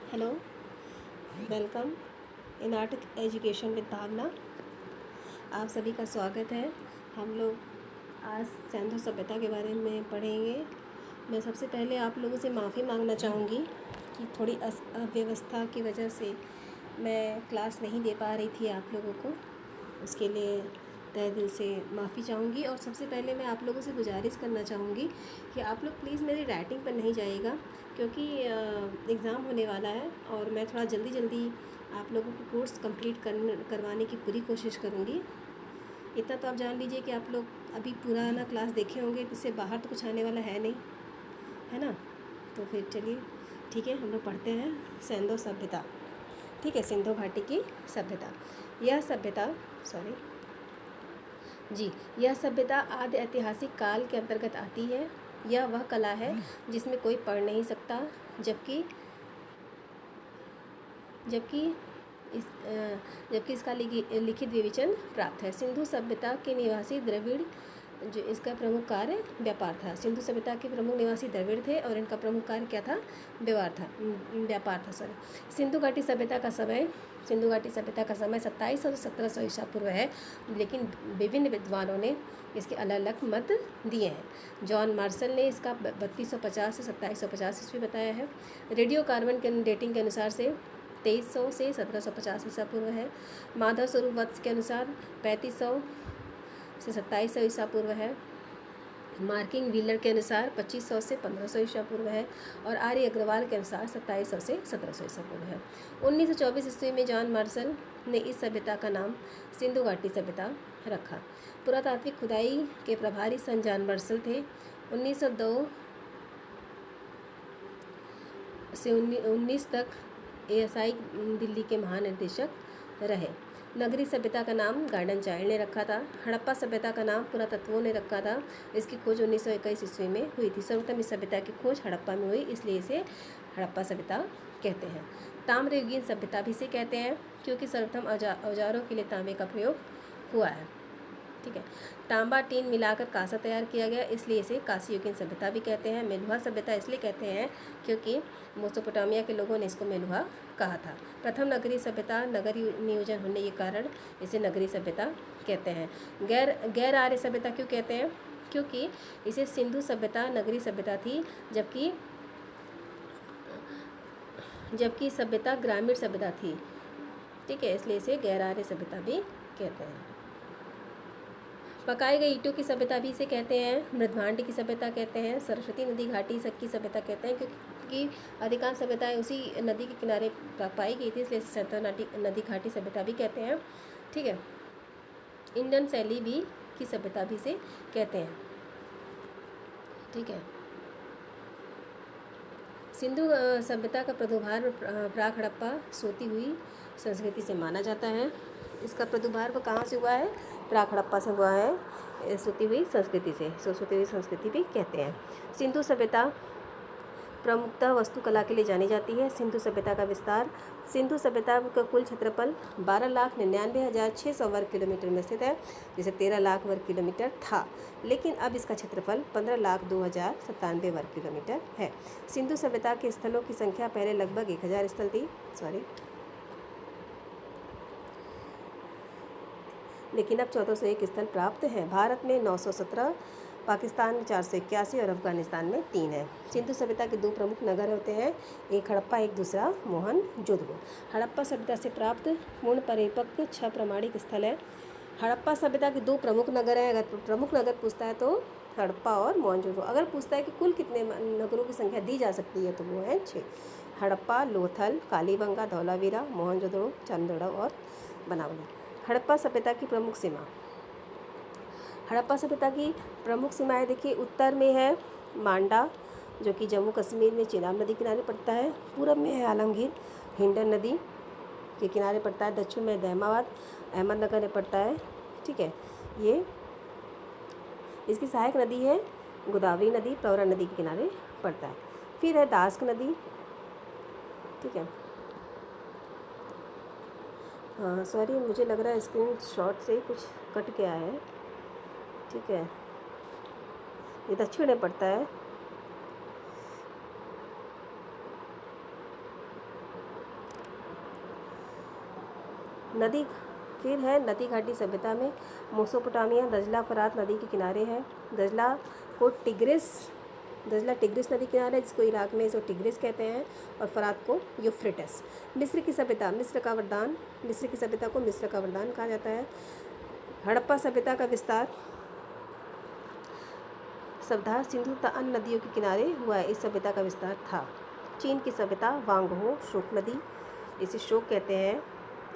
Hello, welcome in art education with Bhavna. आप सभी का स्वागत है। हम लोग आज सिंधु सभ्यता के बारे में पढ़ेंगे। मैं सबसे पहले आप लोगों से माफ़ी मांगना चाहूँगी कि थोड़ी अव्यवस्था की वजह से मैं क्लास नहीं दे पा रही थी आप लोगों को। उसके लिए तहे दिल से माफ़ी चाहूँगी। और सबसे पहले मैं आप लोगों से गुजारिश करना चाहूँगी कि आप लोग प्लीज़ मेरी राइटिंग पर नहीं जाइएगा, क्योंकि एग्ज़ाम होने वाला है और मैं थोड़ा जल्दी आप लोगों को कोर्स कंप्लीट करवाने की पूरी कोशिश करूँगी। इतना तो आप जान लीजिए कि आप लोग अभी पुराना क्लास देखे होंगे, इससे बाहर तो कुछ आने वाला है नहीं, है ना। तो फिर चलिए ठीक है, हम लोग पढ़ते हैं सिंधु सभ्यता। ठीक है, सिंधु घाटी की सभ्यता। यह सभ्यता यह सभ्यता आदि ऐतिहासिक काल के अंतर्गत आती है। यह वह कला है जिसमें कोई पढ़ नहीं सकता, जबकि जबकि इस जबकि इसका लिखित विवेचन प्राप्त है। सिंधु सभ्यता के निवासी द्रविड़, जो इसका प्रमुख कार्य व्यापार था। सिंधु सभ्यता के प्रमुख निवासी द्रविड़ थे और इनका प्रमुख कार्य क्या था? व्यापार था। सिंधु घाटी सभ्यता का समय 2700 से 1700 ईसा पूर्व है, लेकिन विभिन्न विद्वानों ने इसके अलग अलग मत दिए हैं। जॉन मार्शल ने इसका 3250 से 2750 ईस्वी बताया है। रेडियो कार्बन के डेटिंग के अनुसार से 2300 से 1750 ईसा पूर्व है। माधव स्वरूप वत्स के अनुसार 3500 से 2700 ईसा पूर्व है। मार्किंग व्हीलर के अनुसार 2500 से 1500 ईसा पूर्व है। और आर्य अग्रवाल के अनुसार 2700 से 1700 ईसा पूर्व है। 1924 ईस्वी में जॉन मार्शल ने इस सभ्यता का नाम सिंधु घाटी सभ्यता रखा। पुरातात्विक खुदाई के प्रभारी सन जॉन मार्शल थे। 1902 से 19 तक ASI दिल्ली के महानिदेशक रहे। नगरी सभ्यता का नाम गार्डन चाइल्ड ने रखा था। हड़प्पा सभ्यता का नाम पुरातत्वों ने रखा था। इसकी खोज 1921 ईस्वी में हुई थी। सर्वप्रथम इस सभ्यता की खोज हड़प्पा में हुई, इसलिए इसे हड़प्पा सभ्यता कहते हैं। ताम्रयुगीन सभ्यता भी इसे कहते हैं, क्योंकि सर्वप्रथम औजारों के लिए तांबे का प्रयोग हुआ है। ठीक है, तांबा टीन मिलाकर कांसा तैयार किया गया, इसलिए इसे कांस्ययुगीन सभ्यता भी कहते हैं। मेलुहा सभ्यता इसलिए कहते हैं क्योंकि मेसोपोटामिया के लोगों ने इसको मेलुहा कहा था। प्रथम नगरीय सभ्यता, नगरी नियोजन होने के कारण इसे नगरीय सभ्यता कहते हैं। गैर आर्य सभ्यता क्यों कहते हैं? क्योंकि इसे सिंधु सभ्यता नगरीय सभ्यता थी, जबकि सभ्यता ग्रामीण सभ्यता थी। ठीक है, इसलिए इसे गैर आर्य सभ्यता भी कहते हैं। पकाई गई ईंटों की सभ्यता भी इसे कहते हैं। मृदभांड की सभ्यता कहते हैं। सरस्वती नदी घाटी की सभ्यता कहते हैं, क्योंकि अधिकांश सभ्यताएं उसी नदी के किनारे पाई गई थी, इसलिए सरस्वती नदी घाटी सभ्यता भी कहते हैं। ठीक है, इंडियन शैली भी की सभ्यता भी इसे कहते हैं। ठीक है, सिंधु सभ्यता का प्रादुर्भाव प्राक हड़प्पा सोती हुई संस्कृति से माना जाता है। इसका प्रादुर्भाव कहाँ से हुआ है? प्राक हड़प्पा से हुआ है, सोती हुई संस्कृति से। सोती हुई संस्कृति भी कहते हैं। सिंधु सभ्यता प्रमुखतः वास्तुकला के लिए जानी जाती है। सिंधु सभ्यता का विस्तार। सिंधु सभ्यता का कुल क्षेत्रफल 12,99,600 वर्ग किलोमीटर में स्थित है, जिसे 13 लाख वर्ग किलोमीटर था, लेकिन अब इसका क्षेत्रफल 15,02,097 वर्ग किलोमीटर है। सिंधु सभ्यता के स्थलों की संख्या पहले लगभग 1000 स्थल थी, लेकिन अब 1401 स्थल प्राप्त हैं। भारत में 917, पाकिस्तान में 481 और अफगानिस्तान में 3 है। सिंधु सभ्यता के 2 प्रमुख नगर होते हैं, एक हड़प्पा, एक दूसरा मोहनजोदड़ो। हड़प्पा सभ्यता से प्राप्त पूर्ण परिपक्व 6 प्रमाणिक स्थल है। हड़प्पा सभ्यता के 2 प्रमुख नगर हैं। अगर प्रमुख नगर पूछता है तो हड़प्पा और मोहनजोदड़ो। अगर पूछता है कि कुल कितने नगरों की संख्या दी जा सकती है, तो वो है 6। हड़प्पा, लोथल, कालीबंगा, धौलावीरा, मोहनजोदड़ो, चंदगढ़ और बनावली। हड़प्पा सभ्यता की प्रमुख सीमा। हड़प्पा सभ्यता की प्रमुख सीमाएं देखिए, उत्तर में है मांडा, जो कि जम्मू कश्मीर में चिनाब नदी किनारे पड़ता है। पूरब में है आलमगीर, हिंडन नदी के किनारे पड़ता है। दक्षिण में दहमाबाद, अहमदनगर में पड़ता है। ठीक है, ये इसकी सहायक नदी है गोदावरी नदी, प्रवरा नदी के किनारे पड़ता है। फिर है दास्क नदी। ठीक है, हाँ सॉरी, मुझे लग रहा है स्क्रीन शॉट से कुछ कट गया है। ठीक है, ये दक्षिण में पड़ता है। नदी फिर है नदी घाटी सभ्यता में मेसोपोटामिया, दजला फरात नदी के किनारे है। दजला टिग्रिस नदी किनारे है, जिसको इराक में इसे टिग्रिस कहते हैं, और फरात को यूफ्रेटिस। मिस्र की सभ्यता मिस्र की सभ्यता को मिस्र का वरदान कहा जाता है। हड़प्पा सभ्यता का विस्तार सभ्यता सिंधु तथा अन्य नदियों के किनारे हुआ है, इस सभ्यता का विस्तार था। चीन की सभ्यता वांगहो शोक नदी, इसे शोक कहते हैं,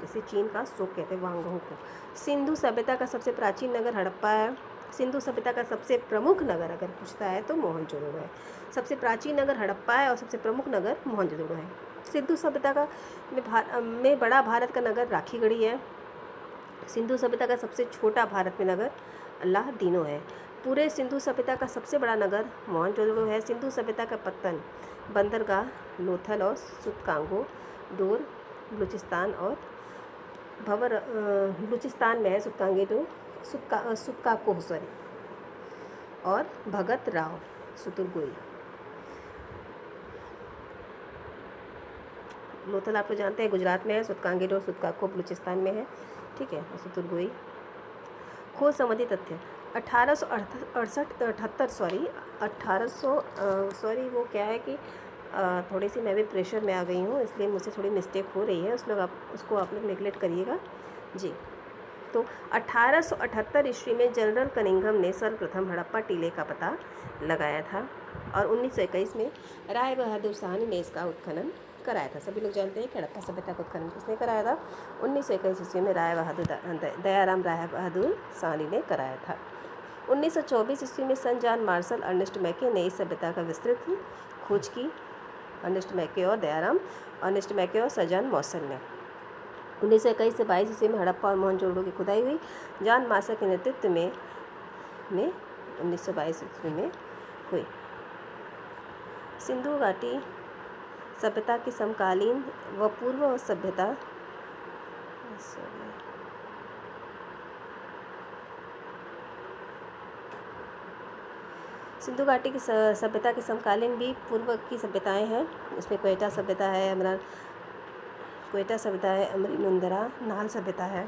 इसे चीन का शोक कहते हैं वांगहो को। सिंधु सभ्यता का सबसे प्राचीन नगर हड़प्पा है। सिंधु सभ्यता का सबसे प्रमुख नगर अगर पूछता है तो मोहनजोदड़ो है। सबसे प्राचीन नगर हड़प्पा है और सबसे प्रमुख नगर मोहनजोदड़ो है। सिंधु सभ्यता का में बड़ा भारत का नगर राखीगढ़ी है। सिंधु सभ्यता का सबसे छोटा भारत में नगर अल्लाहदीनो है। पूरे सिंधु सभ्यता का सबसे बड़ा नगर मोहनजोदड़ो है। सिंधु सभ्यता का पत्तन बंदरगाह लोथल और सुतकांगो डोर बलूचिस्तान और बलूचिस्तान में है। सुतकाको और भगत राव सुतुरगोई। लोथल आप लोग जानते हैं गुजरात में है, सुतकांगेडो और सुतकाको बलूचिस्तान में है, ठीक है, और सुतुरगोई। खोज संबंधी तथ्य 1878 वो क्या है कि थोड़ी सी मैं भी प्रेशर में आ गई हूँ, इसलिए मुझसे थोड़ी मिस्टेक हो रही है, उसको आप लोग नेगलेक्ट करिएगा जी। तो 1878 ईस्वी में जनरल कनिंघम ने सर्वप्रथम हड़प्पा टीले का पता लगाया था और 1921 में राय बहादुर शाहनी ने इसका उत्खनन कराया था। सभी लोग जानते हैं कि हड़प्पा सभ्यता का उत्खनन किसने कराया था? 1921 ईस्वी में दयाराम राय बहादुर शाहनी ने कराया था। 1924 ईस्वी में सन जॉन मार्शल अर्नेस्ट मैके ने इस सभ्यता का विस्तृत खोज की। अर्नेस्ट मैके और सर जॉन मार्शल ने 1921 से 22 ईस्वी में हड़प्पा और मोहनजोदड़ो की खुदाई हुई। जॉन मार्शल के नेतृत्व में 1922 ईस्वी में हुई। सिंधु घाटी सभ्यता की समकालीन व पूर्व सभ्यता सिंधु घाटी की सभ्यता के समकालीन भी पूर्व की सभ्यताएं हैं। इसमें क्वेटा सभ्यता है, अमरी नुंदरा नाल सभ्यता है।